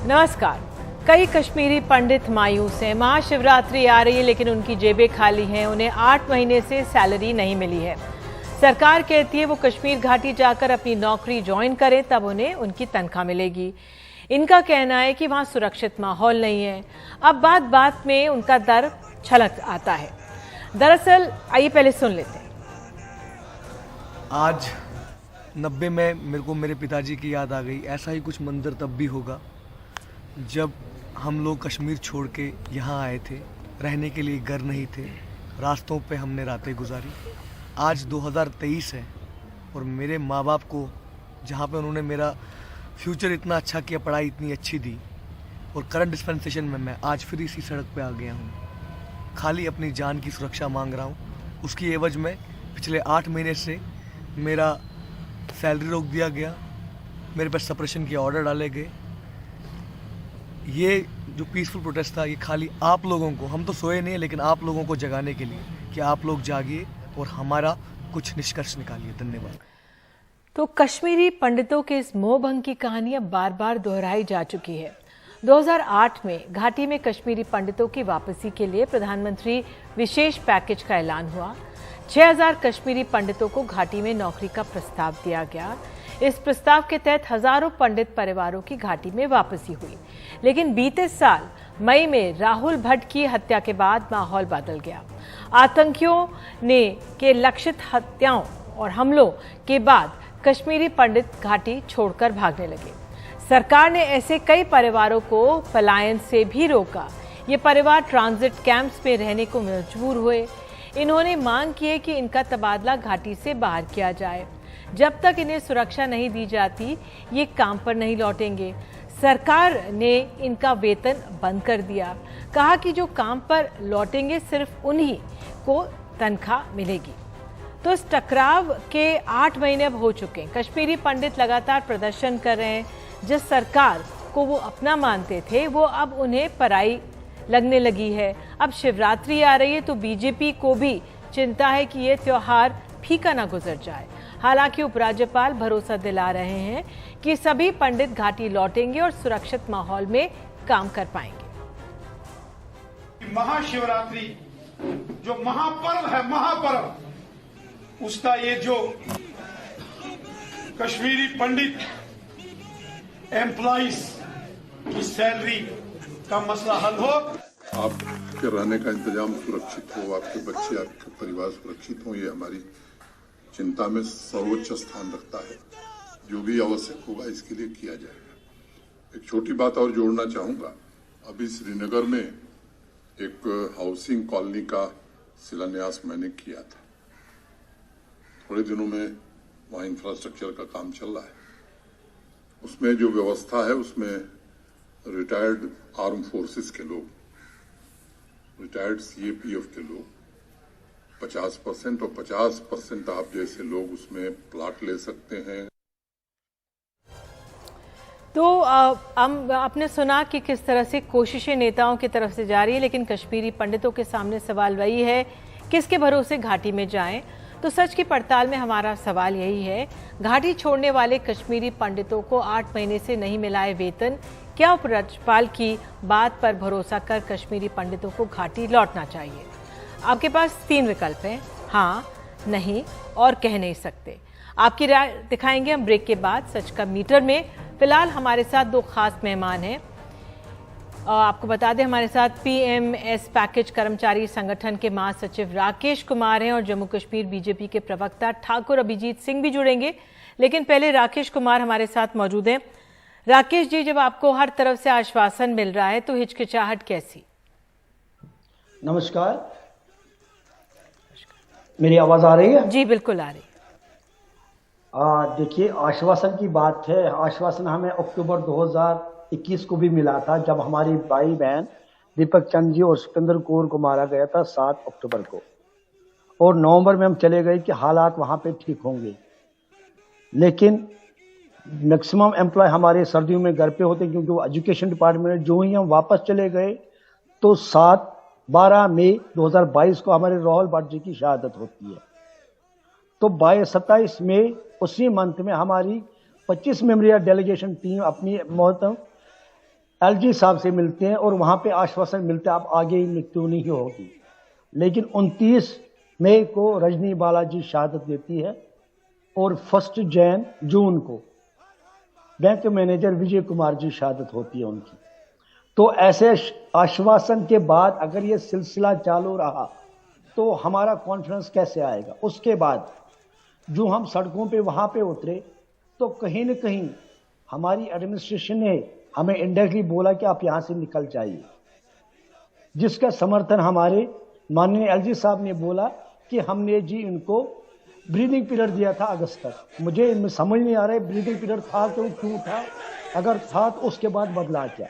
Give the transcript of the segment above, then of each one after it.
नमस्कार। कई कश्मीरी पंडित मायूस हैं। महाशिवरात्रि आ रही है लेकिन उनकी जेबें खाली हैं। उन्हें 8 महीने से सैलरी नहीं मिली है। सरकार कहती है वो कश्मीर घाटी जाकर अपनी नौकरी ज्वाइन करें तब उन्हें उनकी तनख्वाह मिलेगी। इनका कहना है कि वहां सुरक्षित माहौल नहीं है। अब बात बात में उनका डर छलक आता है। दरअसल आइए पहले सुन लेते हैं। आज 90 में मेरे को मेरे पिताजी की याद आ गई। ऐसा ही कुछ मंजर तब भी होगा जब हम लोग कश्मीर छोड़ के यहाँ आए थे। रहने के लिए घर नहीं थे, रास्तों पे हमने रातें गुजारी। आज 2023 है और मेरे माँ बाप को जहाँ पे उन्होंने मेरा फ्यूचर इतना अच्छा किया, पढ़ाई इतनी अच्छी दी, और करंट डिस्पेंसेशन में मैं आज फिर इसी सड़क पे आ गया हूँ। खाली अपनी जान की सुरक्षा मांग रहा हूँ। उसकी एवज में पिछले 8 महीने से मेरा सैलरी रोक दिया गया, मेरे पर सप्रेशन के ऑर्डर डाले गए। ये जो पीसफुल प्रोटेस्ट था ये खाली आप लोगों को, हम तो सोए नहीं लेकिन आप लोगों को जगाने के लिए कि आप लोग जागिए और हमारा कुछ निष्कर्ष निकालिए। धन्यवाद। तो कश्मीरी पंडितों के इस मोहभंग की कहानी अब बार बार दोहराई जा चुकी है। 2008 में घाटी में कश्मीरी पंडितों की वापसी के लिए प्रधानमंत्री विशेष पैकेज का ऐलान हुआ। 6000 कश्मीरी पंडितों को घाटी में नौकरी का प्रस्ताव दिया गया। इस प्रस्ताव के तहत हजारों पंडित परिवारों की घाटी में वापसी हुई। लेकिन बीते साल मई में राहुल भट्ट की हत्या के बाद माहौल बदल गया। आतंकियों ने के लक्षित हत्याओं और हमलों के बाद कश्मीरी पंडित घाटी छोड़कर भागने लगे। सरकार ने ऐसे कई परिवारों को पलायन से भी रोका। ये परिवार ट्रांजिट कैंप्स में रहने को मजबूर हुए। इन्होंने मांग की है कि इनका तबादला घाटी से बाहर किया जाए। जब तक इन्हें सुरक्षा नहीं दी जाती ये काम पर नहीं लौटेंगे। सरकार ने इनका वेतन बंद कर दिया। कहा कि जो काम पर लौटेंगे सिर्फ उन्हीं को तनख्वाह मिलेगी। तो इस टकराव के 8 महीने अब हो चुके हैं। कश्मीरी पंडित लगातार प्रदर्शन कर रहे हैं। जिस सरकार को वो अपना मानते थे वो अब उन्हें पराई लगने लगी है। अब शिवरात्रि आ रही है तो बीजेपी को भी चिंता है कि ये त्योहार फीका ना गुजर जाए। हालांकि उपराज्यपाल भरोसा दिला रहे हैं कि सभी पंडित घाटी लौटेंगे और सुरक्षित माहौल में काम कर पाएंगे। महाशिवरात्रि जो महापर्व है, महापर्व, उसका ये जो कश्मीरी पंडित एम्प्लॉइज की सैलरी का मसला हल हो, आपके रहने का इंतजाम सुरक्षित हो, आपके बच्चे, आपके परिवार सुरक्षित हो, ये हमारी चिंता में सर्वोच्च स्थान रखता है। जो भी आवश्यक होगा इसके लिए किया जाएगा। एक छोटी बात और जोड़ना चाहूंगा। अभी श्रीनगर में एक हाउसिंग कॉलोनी का शिलान्यास मैंने किया था। थोड़े दिनों में वहाँ इंफ्रास्ट्रक्चर का काम चल रहा है। उसमें जो व्यवस्था है उसमें रिटायर्ड आर्म फोर्सेस के लोग, रिटायर्ड सीएपीएफ के लोग 50% और 50% आप जैसे लोग उसमें प्लाट ले सकते हैं। तो आपने सुना कि किस तरह से कोशिशें नेताओं की तरफ से जा रही है, लेकिन कश्मीरी पंडितों के सामने सवाल वही है किसके भरोसे घाटी में जाएं। तो सच की पड़ताल में हमारा सवाल यही है, घाटी छोड़ने वाले कश्मीरी पंडितों को 8 महीने से नहीं मिला है वेतन। क्या उपराज्यपाल की बात पर भरोसा कर कश्मीरी पंडितों को घाटी लौटना चाहिए? आपके पास 3 विकल्प हैं, हाँ, नहीं और कह नहीं सकते। आपकी राय दिखाएंगे हम ब्रेक के बाद सच का मीटर में। फिलहाल हमारे साथ 2 खास मेहमान हैं। आपको बता दें हमारे साथ पीएमएस पैकेज कर्मचारी संगठन के महासचिव राकेश कुमार हैं और जम्मू कश्मीर बीजेपी के प्रवक्ता ठाकुर अभिजीत सिंह भी जुड़ेंगे। लेकिन पहले राकेश कुमार हमारे साथ मौजूद हैं। राकेश जी, जब आपको हर तरफ से आश्वासन मिल रहा है तो हिचकिचाहट कैसी? नमस्कार, मेरी आवाज आ रही है? जी बिल्कुल आ रही है। देखिए, आश्वासन की बात है। आश्वासन हमें अक्टूबर 2021 को भी मिला था जब हमारी भाई बहन दीपक चंद जी और सुपेंद्र कौर को मारा गया था 7 अक्टूबर को। और नवंबर में हम चले गए कि हालात वहां पे ठीक होंगे। लेकिन मैक्सिमम एम्प्लॉय हमारे सर्दियों में घर पे होते क्योंकि वो एजुकेशन डिपार्टमेंट। जो ही हम वापस चले गए तो 12 मई 2022 को हमारे राहुल भट्ट जी की शहादत होती है। तो 27 मई उसी मंथ में हमारी 25 मेंबरिया डेलीगेशन टीम अपनी मोहतम एलजी साहब से मिलते हैं और वहां पे आश्वासन मिलता है अब आगे मृत्यु नहीं होगी। लेकिन 29 मई को रजनी बालाजी शहादत देती है और 1 जून को बैंक मैनेजर विजय कुमार जी शहादत होती है उनकी। तो ऐसे आश्वासन के बाद अगर ये सिलसिला चालू रहा तो हमारा कॉन्फिडेंस कैसे आएगा। उसके बाद जो हम सड़कों पे वहां पे उतरे तो कहीं न कहीं हमारी एडमिनिस्ट्रेशन ने हमें इंडायरेक्टली बोला कि आप यहां से निकल जाइए, जिसका समर्थन हमारे माननीय एलजी साहब ने बोला कि हमने जी इनको ब्रीदिंग पीरियड दिया था अगस्त तक। मुझे इनमें समझ नहीं आ रहा है ब्रीदिंग पीरियड था तो क्यों था, अगर था तो उसके बाद बदला क्या।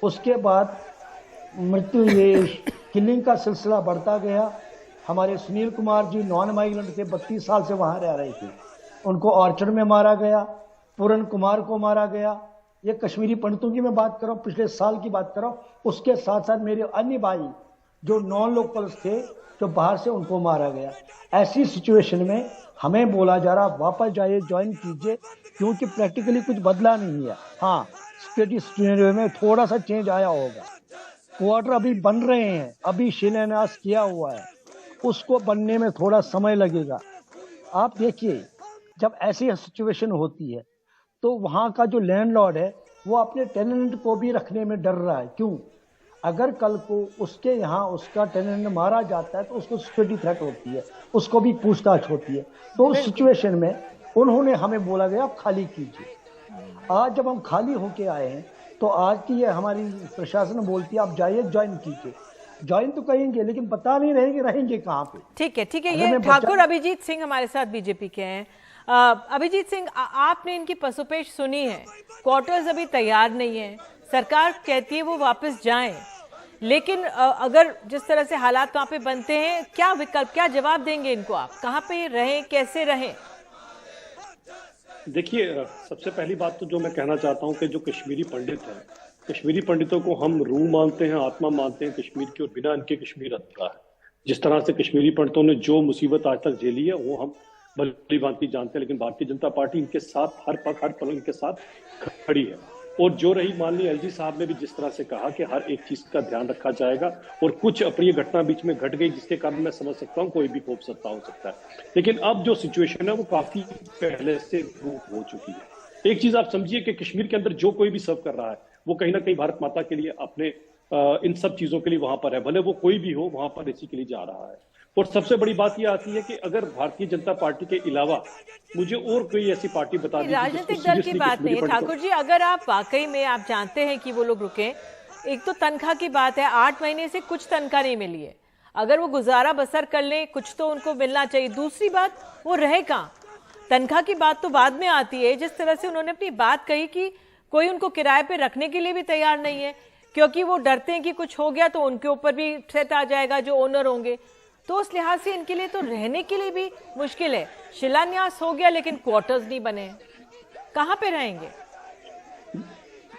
उसके बाद मृत्यु ये किलिंग का सिलसिला बढ़ता गया। हमारे सुनील कुमार जी नॉन माइग्रेंट थे, 32 साल से वहां रह रहे थे, उनको ऑर्चर्ड में मारा गया। पूरन कुमार को मारा गया। ये कश्मीरी पंडितों की मैं बात कर रहा हूँ, पिछले साल की बात कर रहा हूँ। उसके साथ साथ मेरे अन्य भाई जो नॉन लोकल्स थे जो बाहर से, उनको मारा गया। ऐसी सिचुएशन में हमें बोला जा रहा वापस जाइए, ज्वाइन कीजिए, क्योंकि प्रैक्टिकली कुछ बदला नहीं है। हाँ, सिचुएशन में थोड़ा सा चेंज आया होगा। क्वार्टर अभी बन रहे हैं, अभी शिलान्यास किया हुआ है, उसको बनने में थोड़ा समय लगेगा। आप देखिए जब ऐसी सिचुएशन होती है तो वहाँ का जो लैंडलॉर्ड है वो अपने टेनेंट को भी रखने में डर रहा है। क्यों? अगर कल को उसके यहाँ उसका टेनेंट मारा जाता है तो उसको सिक्योरिटी थ्रेट होती है, उसको भी पूछताछ होती है। तो उस सिचुएशन में उन्होंने हमें बोला गया आप खाली कीजिए। आज जब हम खाली होके आए हैं तो आज की ये हमारी प्रशासन बोलती है आप जाइए, ज्वाइन कीजिए। ज्वाइन तो करेंगे लेकिन पता नहीं रहेंगे कहाँ पे। ठीक है, ठीक है। ये ठाकुर अभिजीत सिंह हमारे साथ बीजेपी के हैं। अभिजीत सिंह, आपने इनकी पसोपेश सुनी है, क्वार्टर्स अभी तैयार नहीं है, सरकार कहती है वो वापस जाएं, लेकिन अगर जिस तरह से हालात वहां पे बनते हैं, क्या विकल्प, क्या जवाब देंगे इनको? आप कहाँ पे रहें, कैसे रहें? देखिए, सबसे पहली बात तो जो मैं कहना चाहता हूं कि जो कश्मीरी पंडित हैं, कश्मीरी पंडितों को हम रूह मानते हैं, आत्मा मानते हैं कश्मीर की, और बिना इनके कश्मीर अधूरा है। जिस तरह से कश्मीरी पंडितों ने जो मुसीबत आज तक झेली है वो हम भली भांति जानते हैं, लेकिन भारतीय जनता पार्टी इनके साथ हर पल इनके साथ खड़ी है। और जो रही माननीय एलजी साहब ने भी जिस तरह से कहा कि हर एक चीज का ध्यान रखा जाएगा, और कुछ अप्रिय घटना बीच में घट गई जिसके कारण मैं समझ सकता हूँ कोई भी खौफ सत्ता हो सकता है, लेकिन अब जो सिचुएशन है वो काफी पहले से हो चुकी है। एक चीज आप समझिए कि कश्मीर के अंदर जो कोई भी सर्व कर रहा है वो कहीं ना कहीं भारत माता के लिए, अपने इन सब चीजों के लिए वहां पर है, भले वो कोई भी हो, वहां पर इसी के लिए जा रहा है। और सबसे बड़ी बात यह आती है कि अगर भारतीय जनता पार्टी के अलावा मुझे और कोई ऐसी पार्टी बता दी, राजनीतिक दल की बात नहीं है ठाकुर जी, अगर आप वाकई में आप जानते हैं कि वो लोग रुके, एक तो तनख्वाह की बात है, 8 महीने से कुछ तनख्वाह नहीं मिली है, अगर वो गुजारा बसर कर ले कुछ तो उनको मिलना चाहिए। दूसरी बात, वो रहे कहाँ? तनख्वाह की बात तो बाद में आती है। जिस तरह से उन्होंने अपनी बात कही कि कोई उनको किराए पे रखने के लिए भी तैयार नहीं है, क्योंकि वो डरते हैं कि कुछ हो गया तो उनके ऊपर भी थ्रेट आ जाएगा जो ओनर होंगे, तो उस लिहाज से इनके लिए तो रहने के लिए भी मुश्किल है। शिलान्यास हो गया लेकिन क्वार्टर्स नहीं बने, कहाँ पे रहेंगे?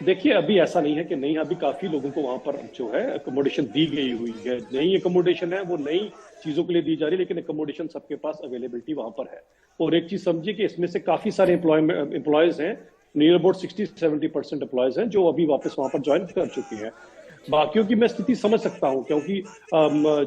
देखिए, अभी ऐसा नहीं है कि नहीं, अभी काफी लोगों को वहां पर जो है अकोमोडेशन दी गई हुई है। नई अकोमोडेशन है, वो नई चीजों के लिए दी जा रही है, लेकिन अकोमोडेशन सबके पास अवेलेबिलिटी वहां पर है। और एक चीज समझिए कि इसमें से काफी सारे एम्प्लॉयज हैं, नियर अबाउट 60-70% एम्प्लॉयज हैं जो अभी वापस वहां पर ज्वाइन कर चुके हैं। बाकियों की मैं स्थिति समझ सकता हूं, क्योंकि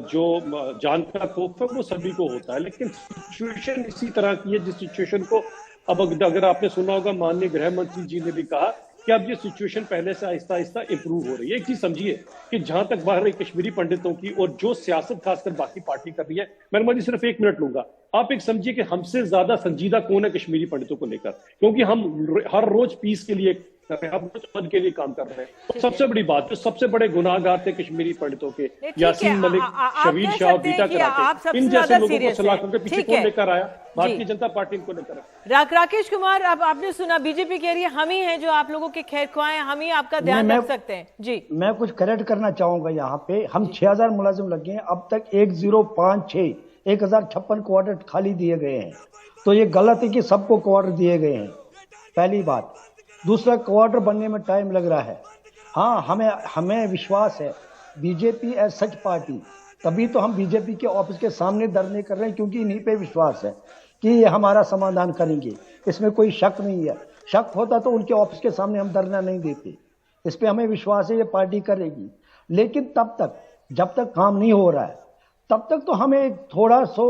जो जान का खौफ है वो सभी को होता है, लेकिन सिचुएशन इसी तरह की है जिस सिचुएशन को अब अगर आपने सुना होगा, माननीय गृह मंत्री जी ने भी कहा कि अब ये सिचुएशन पहले से आहिस्ता आहिस्ता इंप्रूव हो रही है। एक चीज समझिए कि जहां तक बाहर रही कश्मीरी पंडितों की और जो सियासत खासकर बाकी पार्टी कर रही है, मैं जी सिर्फ 1 मिनट लूंगा। आप एक समझिए कि हमसे ज्यादा संजीदा कौन है कश्मीरी पंडितों को लेकर, क्योंकि हम हर रोज पीस के लिए कर रहे हैं, हम रोज पद के लिए काम कर रहे हैं। तो सबसे बड़ी बात, जो सबसे बड़े गुनाहगार थे कश्मीरी पंडितों के, यासीन मलिक, शबीर शाह, बीटा कराटे, इन जैसे लोगों को सलाह करके पीछे कौन लेकर आया? भारतीय जनता पार्टी इनको लेकर आया। राकेश कुमार, अब आपने सुना बीजेपी कह रही है हम ही हैं जो आप लोगों के खैर ख्वाह हैं, हम ही आपका ध्यान रख सकते हैं। जी, मैं कुछ करेक्ट करना चाहूंगा यहाँ पे। हम 6000 मुलाजिम लगे हैं, अब तक 1056 क्वार्टर खाली दिए गए हैं, तो ये गलत है कि सबको क्वार्टर दिए गए हैं, पहली बात। दूसरा, क्वार्टर बनने में टाइम लग रहा है। हाँ, हमें विश्वास है बीजेपी एज सच पार्टी, तभी तो हम बीजेपी के ऑफिस के सामने धरने कर रहे हैं, क्योंकि इन्हीं पे विश्वास है कि ये हमारा समाधान करेंगे, इसमें कोई शक नहीं है। शक होता तो उनके ऑफिस के सामने हम धरना नहीं देते। इस पे हमें विश्वास है ये पार्टी करेगी। लेकिन तब तक जब तक काम नहीं हो रहा है तब तक तो हमें थोड़ा सो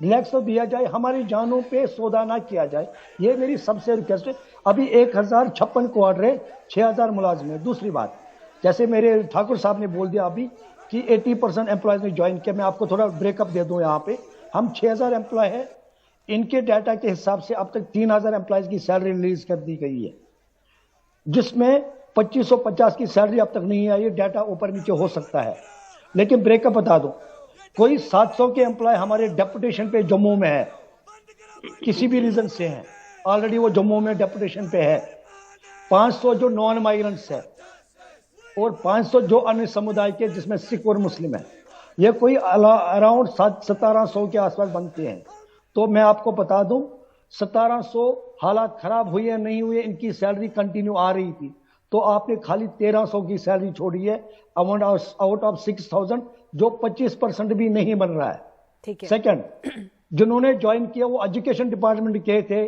रिलैक्स तो दिया जाए, हमारी जानों पे सौदा ना किया जाए, ये मेरी सबसे रिक्वेस्ट है। अभी 1056 क्वार्टर है, 6000 मुलाजिम है। दूसरी बात, जैसे मेरे ठाकुर साहब ने बोल दिया अभी कि 80% एम्प्लॉयज ने ज्वाइन किया, मैं आपको थोड़ा ब्रेकअप दे दूं। यहाँ पे हम 6000 एम्प्लॉय है, इनके डाटा के हिसाब से अब तक 3000 एम्प्लॉयज की सैलरी रिलीज कर दी गई है, जिसमें 2550 की सैलरी अब तक नहीं आई है। डाटा ऊपर नीचे हो सकता है, लेकिन ब्रेकअप बता दो, कोई 700 के एम्प्लॉय हमारे डेपुटेशन पे जम्मू में है, किसी भी रीजन से हैं, ऑलरेडी वो जम्मू में डेपुटेशन पे है। 500 जो नॉन माइग्रेंट्स है और 500 जो अन्य समुदाय के जिसमें सिख और मुस्लिम है, ये कोई अराउंड 1700 के आसपास बनते हैं। तो मैं आपको बता दूं 1700 हालात खराब हुए या नहीं हुए, इनकी सैलरी कंटिन्यू आ रही थी, तो आपने खाली 1300 की सैलरी छोड़ी है आउट ऑफ 6000, जो 25% भी नहीं बन रहा है। ठीक है। सेकंड, जिन्होंने ज्वाइन किया वो एजुकेशन डिपार्टमेंट के थे,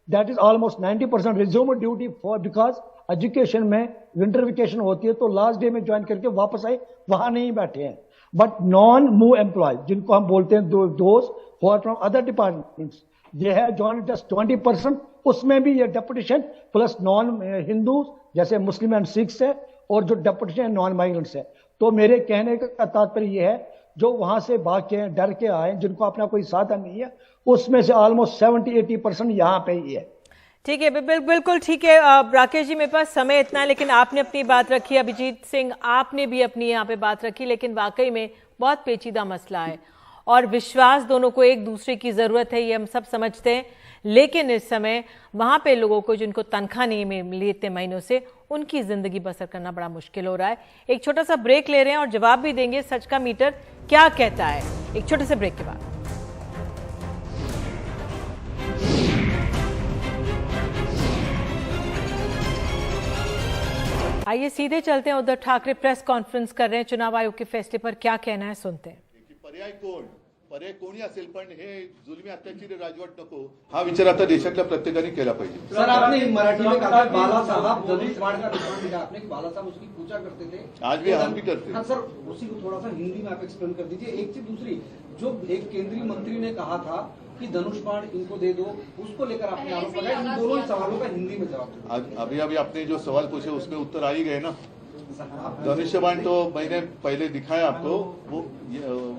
that is almost 90% resume duty for, because education में विंटर वेकेशन होती है तो लास्ट डे में ज्वाइन करके वापस आए, वहां नहीं बैठे हैं। बट नॉन मूव एम्प्लॉय जिनको हम बोलते हैं दोस्त who are from other departments, ये है ज्वाइन जस्ट 20%, उसमें भी ये डेपुटेशन प्लस नॉन हिंदू जैसे मुस्लिम एंड सिख्स है, और जो डेपुटेशन नॉन माइग्रेंट्स है। तो मेरे कहने का तात्पर्य ये है, जो वहां से भाग के डर के आए, जिनको अपना कोई साधन नहीं है, उसमें से ऑलमोस्ट 70-80% यहाँ पे ही है। ठीक है, बिल्कुल ठीक है। राकेश जी, मेरे पास समय इतना है, लेकिन आपने अपनी बात रखी, अभिजीत सिंह आपने भी अपनी यहाँ पे बात रखी, लेकिन वाकई में बहुत पेचीदा मसला है और विश्वास दोनों को एक दूसरे की जरूरत है, ये हम सब समझते हैं। लेकिन इस समय वहां पे लोगों को जिनको तनख्वाह नहीं मिली इतने महीनों से, उनकी जिंदगी बसर करना बड़ा मुश्किल हो रहा है। एक छोटा सा ब्रेक ले रहे हैं और जवाब भी देंगे सच का मीटर क्या कहता है, एक छोटे से ब्रेक के बाद। आइए सीधे चलते हैं, उद्धव ठाकरे प्रेस कॉन्फ्रेंस कर रहे हैं, चुनाव आयोग के फैसले पर क्या कहना है सुनते हैं। पर्याय कोणी असेल पण हे जुलमी अत्याचारी राजवट नको, हा विचार आता देशातल्या प्रत्येकाने केला पाहिजे। सर, आपने मराठी में कहा बाला साहब धनुष बाण का निशान दिया आपने कि बाला साहब उसकी पूजा करते थे, आज भी हम भी करते हैं। हाँ सर, उसी को थोड़ा सा हिंदी में आप एक्सप्लेन कर दीजिए। एक चीज दूसरी, जो एक केंद्रीय मंत्री ने कहा था कि धनुष बाण इनको दे दो, उसको लेकर आपने आरोप लगाया। इन दोनों ही सवालों का हिंदी में जवाब अभी आपने जो सवाल पूछे उसमें उत्तर आ ही गए ना। धनुष्य बाण तो मैंने पहले दिखाया आपको, वो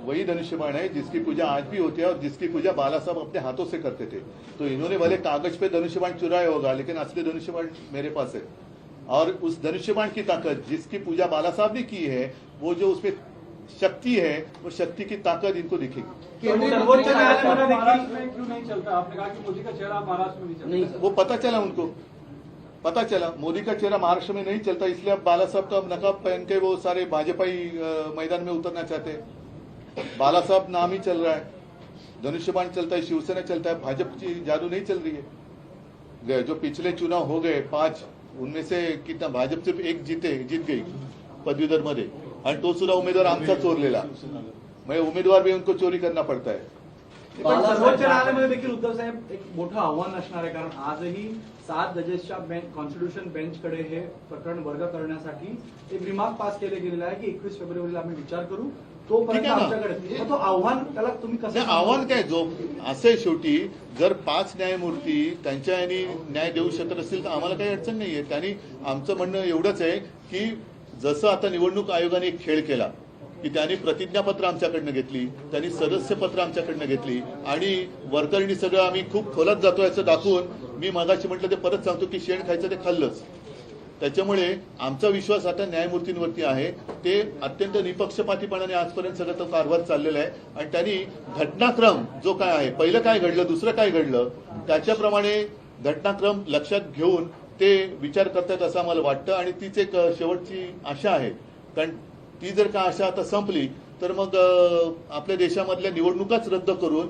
वही धनुष्य बाण है जिसकी पूजा आज भी होती है और जिसकी पूजा बाला साहब अपने हाथों से करते थे। तो इन्होंने वाले कागज पे धनुष्य बाण चुराया होगा, लेकिन असली धनुष्य बाण मेरे पास है। और उस धनुष्य बाण की ताकत जिसकी पूजा बाला साहब ने की है, वो जो उसमें शक्ति है, वो शक्ति की ताकत इनको दिखेगी। सर्वोच्च न्यायालय में क्यों नहीं चलता? आपने कहा कि मोदी का चेहरा महाराष्ट्र में नहीं चलता। वो पता चला उनको, पता चला मोदी का चेहरा महाराष्ट्र में नहीं चलता, इसलिए अब बाला साहब तो अब नकाब पहन के वो सारे भाजपाई मैदान में उतरना चाहते हैं। बाला साहब नाम ही चल रहा है, धनुष्य बाण चलता है, शिवसेना चलता है, भाजपा की जादू नहीं चल रही है। जो पिछले चुनाव हो गए 5, उनमें से कितना भाजप सिर्फ एक जीत गई पदवीधर मध्ये, आणि तो सुद्धा उमेदवार आमचा चोरलेला, म्हणजे उमेदवार भी उनको चोरी करना पड़ता है। सर्वोच्च न्यायालयामध्ये देखील उद्धव साहेब एक मोठं आव्हान असणार आहे, कारण आजही 7 जजेसच्या कॉन्स्टिट्यूशन बेंचकडे हे प्रकरण वर्ग करण्यासाठी एक रिमार्क पास केले गेलेला आहे की 21 फेब्रुवारीला आम्ही विचार करू, तोपर्यंत आमच्याकडे तो आव्हान, त्याला तुम्ही कसं आव्हान काय, जो असे शेवटी जर 5 न्यायमूर्ती त्यांच्या यांनी न्याय देऊ शकत असतील तर आम्हाला काही अडचण नाहीये। त्यांनी आमचं म्हणणं एवढंच आहे की जसं आता निवडणूक आयोगाने एक खेळ केला की त्यांनी प्रतिज्ञापत्र आमच्याकडनं घेतली, त्यांनी सदस्यपत्र आमच्याकडनं घेतली आणि वरकरणी सगळं आम्ही खूप खोलात जातो याचं दाखवून, मी मगाशी म्हटलं ते परत सांगतो की शेण खायचं ते खाल्लंच। त्याच्यामुळे आमचा विश्वास आता न्यायमूर्तींवरती आहे, ते अत्यंत निपक्षपातीपणाने आजपर्यंत सगळं तो कारभार चाललेला आहे आणि त्यांनी घटनाक्रम जो काय आहे, पहिलं काय घडलं दुसरं काय घडलं त्याच्याप्रमाणे घटनाक्रम लक्षात घेऊन ते विचार करतात असं आम्हाला वाटतं आणि तीच एक शेवटची आशा आहे। कारण ती जर का आशा आता संपली तर मग आपल्या देशामधल्या निवडणुकाच रद्द करून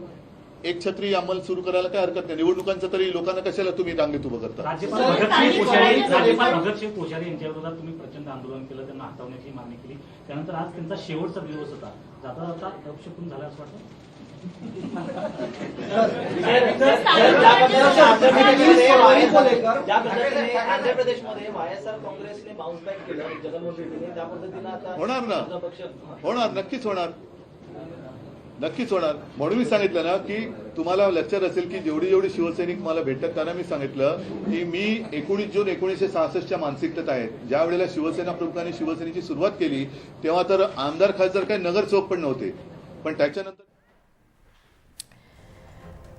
एक छत्री अंमल सुरू करायला काय हरकत नाही। निवडणुकांचं तरी लोकांना कशाला तुम्ही रांगेत उभं करता? राज्यपाल भगतसिंग कोश्यारी यांच्या विरोधात तुम्ही प्रचंड आंदोलन केलं, त्यांना हटवण्याची मागणी केली, त्यानंतर आज त्यांचा शेवटचा दिवस होता, जाता जाता अपशकुन झाला असं वाटतं? आंध्र प्रदेशमध्ये वायएसआर काँग्रेसने बाउन्स बॅक केलं जगनमोहन रेड्डीने, त्या पद्धतीनं आता होणार ना, होणार, नक्कीच होणार, नक्कीच होणार. म्हणून मी सांगितलं ना की तुम्हाला लक्षात असेल की जेवढी जेवढी शिवसैनिक मला भेटतात त्यांना मी सांगितलं की मी 19 जून 1966च्या मानसिकतेत आहे. ज्या वेळेला शिवसेना प्रमुखांनी शिवसेनेची सुरुवात केली तेव्हा तर आमदार खासदार काही नगर चौक पण नव्हते, पण त्याच्यानंतर.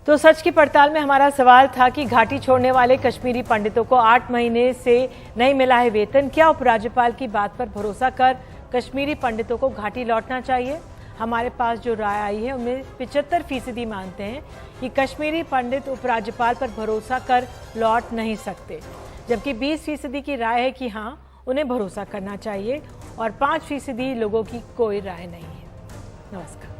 तो सच की पड़ताल में हमारा सवाल था कि घाटी छोड़ने वाले कश्मीरी पंडितों को 8 महीने से नहीं मिला है वेतन. क्या उपराज्यपाल की बात पर भरोसा कर कश्मीरी पंडितों को घाटी लौटना चाहिए? हमारे पास जो राय आई है उनमें 75% मानते हैं कि कश्मीरी पंडित उपराज्यपाल पर भरोसा कर लौट नहीं सकते, जबकि 20% की राय है कि हाँ उन्हें भरोसा करना चाहिए और 5% लोगों की कोई राय नहीं है. नमस्कार.